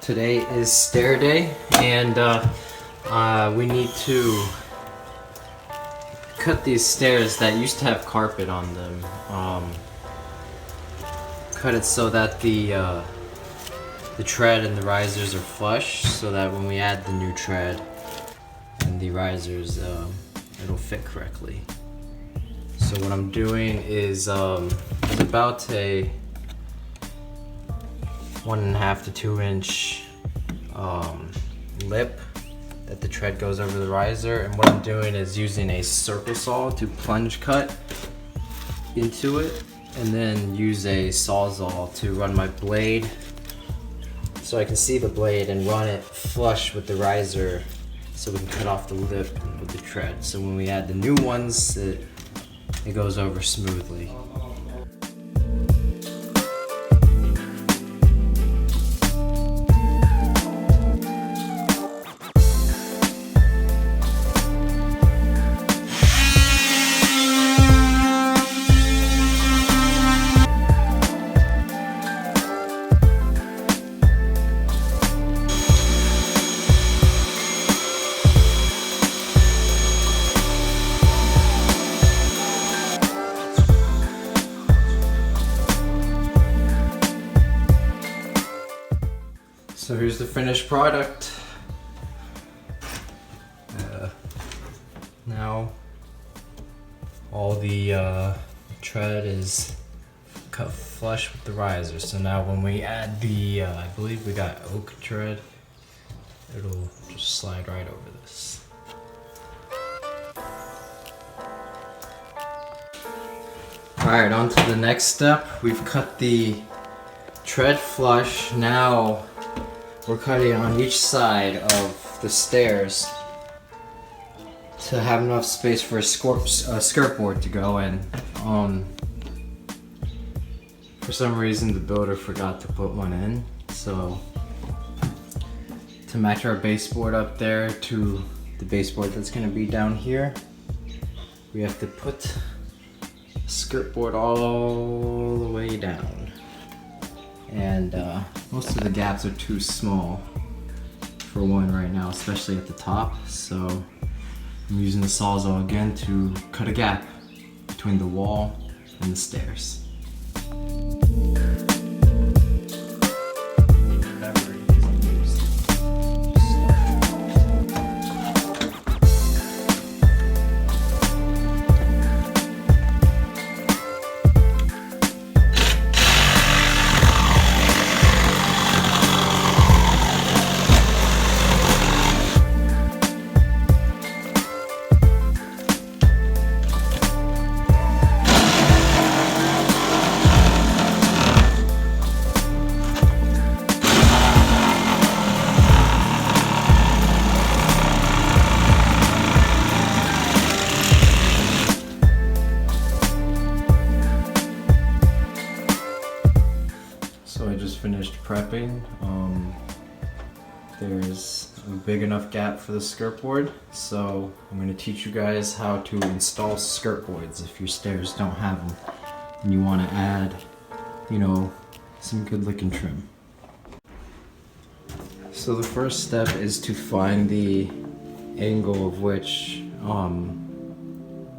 Today is stair day, and we need to cut these stairs that used to have carpet on them. Cut it so that the tread and the risers are flush, so that when we add the new tread and the risers, it'll fit correctly. So what I'm doing is it's about a 1.5 to 2 inch lip that the tread goes over the riser, and what I'm doing is using a circle saw to plunge cut into it, and then use a sawzall to run my blade so I can see the blade and run it flush with the riser so we can cut off the lip with the tread. So when we add the new ones, it goes over smoothly. So here's the finished product. Now all the tread is cut flush with the riser. So now when we add the, I believe we got oak tread, it'll just slide right over this. Alright, on to the next step. We've cut the tread flush. Now we're cutting on each side of the stairs to have enough space for a skirt board to go in. For some reason the builder forgot to put one in, so to match our baseboard up there to the baseboard that's going to be down here, we have to put a skirt board all the way down. And most of the gaps are too small for one right now, especially at the top. So I'm using the sawzall again to cut a gap between the wall and the stairs. So I just finished prepping. There's a big enough gap for the skirt board, so I'm going to teach you guys how to install skirt boards if your stairs don't have them and you want to add, you know, some good looking trim. So the first step is to find the angle of which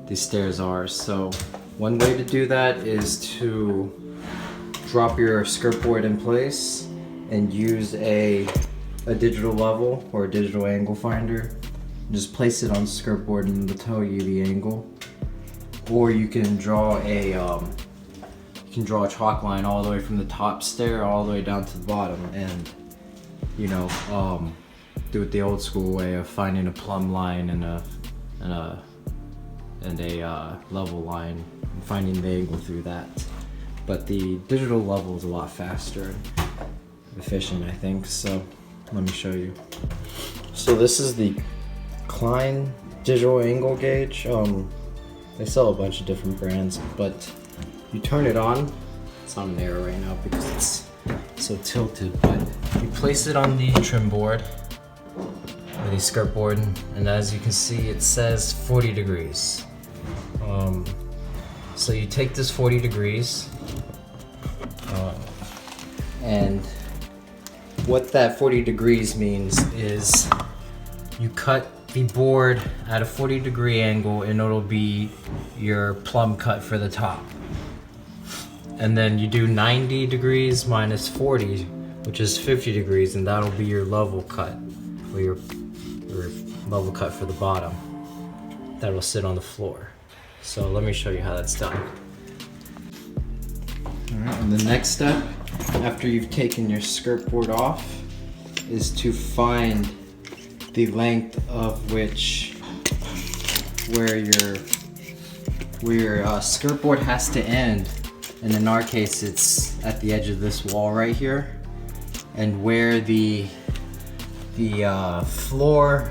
the stairs are. So one way to do that is to drop your skirt board in place and use a digital level or a digital angle finder. Just place it on the skirt board and it'll tell you the angle. Or you can draw a chalk line all the way from the top stair all the way down to the bottom, and you know, do it the old school way of finding a plumb line and a level line and finding the angle through that. But the digital level is a lot faster and efficient, I think, so let me show you. So this is the Klein digital angle gauge. They sell a bunch of different brands, but you turn it on. It's on there right now because it's so tilted, but you place it on the trim board or the skirt board, and as you can see it says 40 degrees. So you take this 40 degrees and what that 40 degrees means is you cut the board at a 40-degree angle and it'll be your plumb cut for the top. And then you do 90 degrees minus 40, which is 50 degrees, and that'll be your level cut, or your level cut for the bottom. That'll sit on the floor. So let me show you how that's done. Alright, and the next step, after you've taken your skirt board off, is to find the length of where your skirt board has to end. And in our case, it's at the edge of this wall right here, and where the floor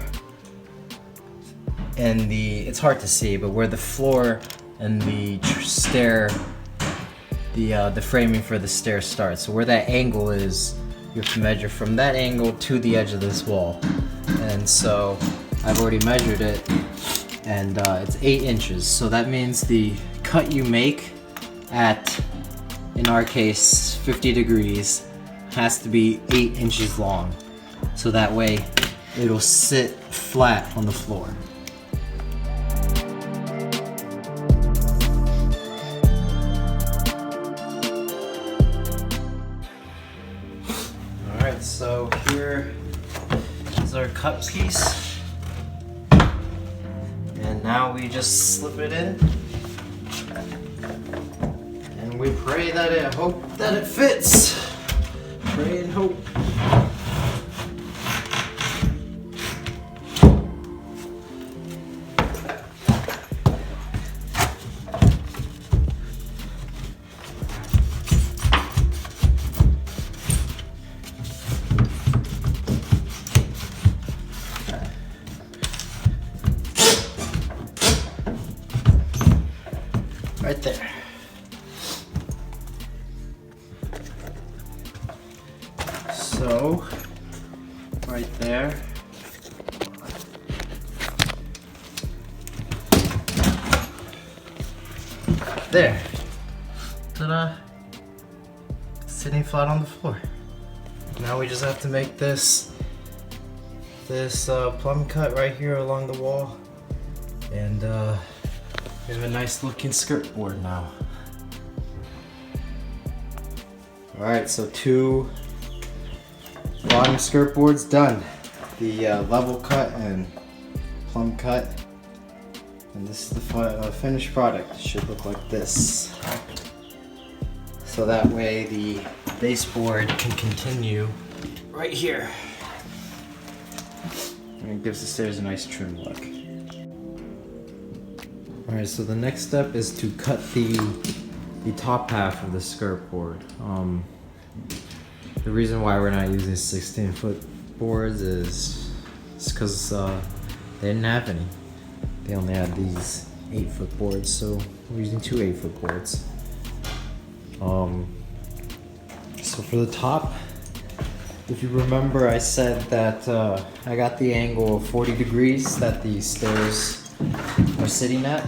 and it's hard to see, but where the floor and the stair, the framing for the stair starts. So where that angle is, you have to measure from that angle to the edge of this wall. And so I've already measured it, and it's 8 inches. So that means the cut you make at, in our case, 50 degrees, has to be 8 inches long. So that way it'll sit flat on the floor. Alright, so here is our cut piece. And now we just slip it in. And we pray that it fits. Pray and hope. Right there. So, right there. There. Ta-da! Sitting flat on the floor. Now we just have to make this plumb cut right here along the wall, and we have a nice looking skirt board now. Alright, so 2 bottom skirt boards done. The level cut and plumb cut. And this is the finished product. It should look like this. So that way the baseboard can continue right here. And it gives the stairs a nice trim look. Alright, so the next step is to cut the top half of the skirt board. The reason why we're not using 16-foot boards is because they didn't have any. They only had these 8-foot boards, so we're using 2 8-foot boards. So for the top, if you remember, I said that I got the angle of 40 degrees that the stairs are sitting at.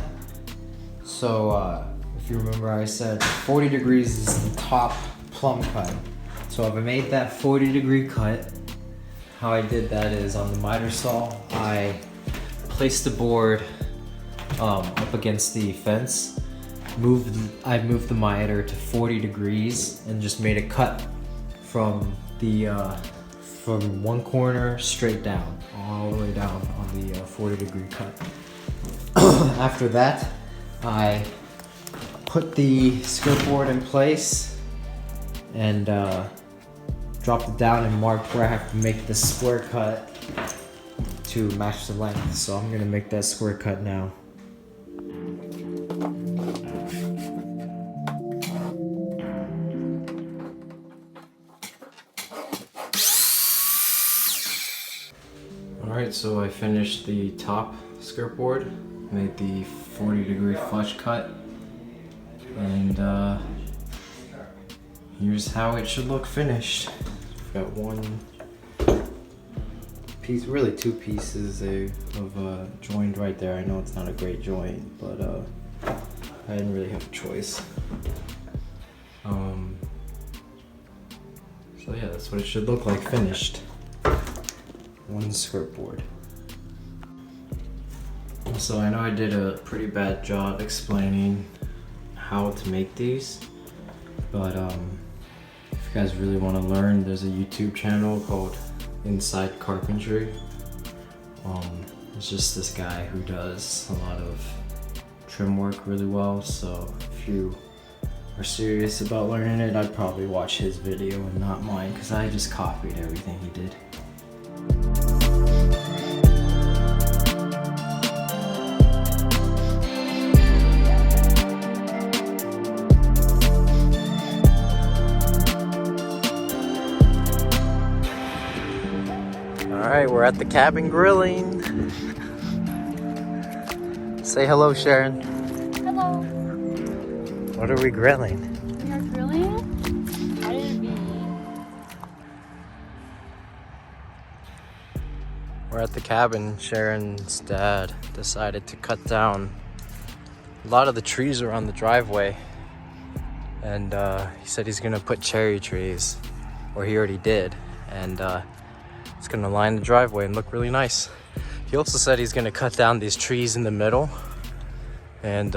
So if you remember, I said 40 degrees is the top plumb cut. So if I made that 40-degree cut, how I did that is on the miter saw, I placed the board up against the fence. I moved the miter to 40 degrees and just made a cut from from one corner straight down, all the way down on the 40-degree cut. After that, I put the skirt board in place and dropped it down and marked where I have to make the square cut to match the length. So I'm gonna make that square cut now. Alright, so I finished the top skirt board, made the 40-degree flush cut, and here's how it should look finished. Got one piece, really 2 pieces of joint right there. I know it's not a great joint, but I didn't really have a choice. So yeah, that's what it should look like finished. One skirt board. So I know I did a pretty bad job explaining how to make these, but if you guys really want to learn, there's a YouTube channel called Inside Carpentry. It's just this guy who does a lot of trim work really well, so if you are serious about learning it, I'd probably watch his video and not mine, because I just copied everything he did. Alright, we're at the cabin grilling. Say hello, Sharon. Hello. What are we grilling? We are grilling fire beans. We're at the cabin. Sharon's dad decided to cut down a lot of the trees around the driveway. And he said he's gonna put cherry trees, or he already did. And it's gonna line the driveway and look really nice. He also said he's gonna cut down these trees in the middle and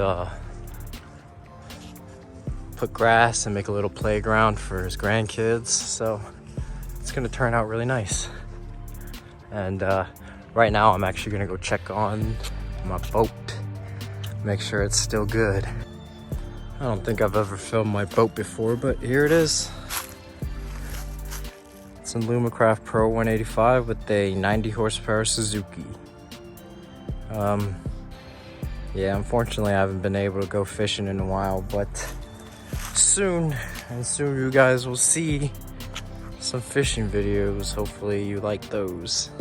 put grass and make a little playground for his grandkids. So it's gonna turn out really nice. And right now I'm actually gonna go check on my boat, make sure it's still good. I don't think I've ever filmed my boat before, but here it is. It's a Lumacraft Pro 185 with a 90 horsepower Suzuki. Yeah, unfortunately I haven't been able to go fishing in a while, but soon you guys will see some fishing videos. Hopefully you like those.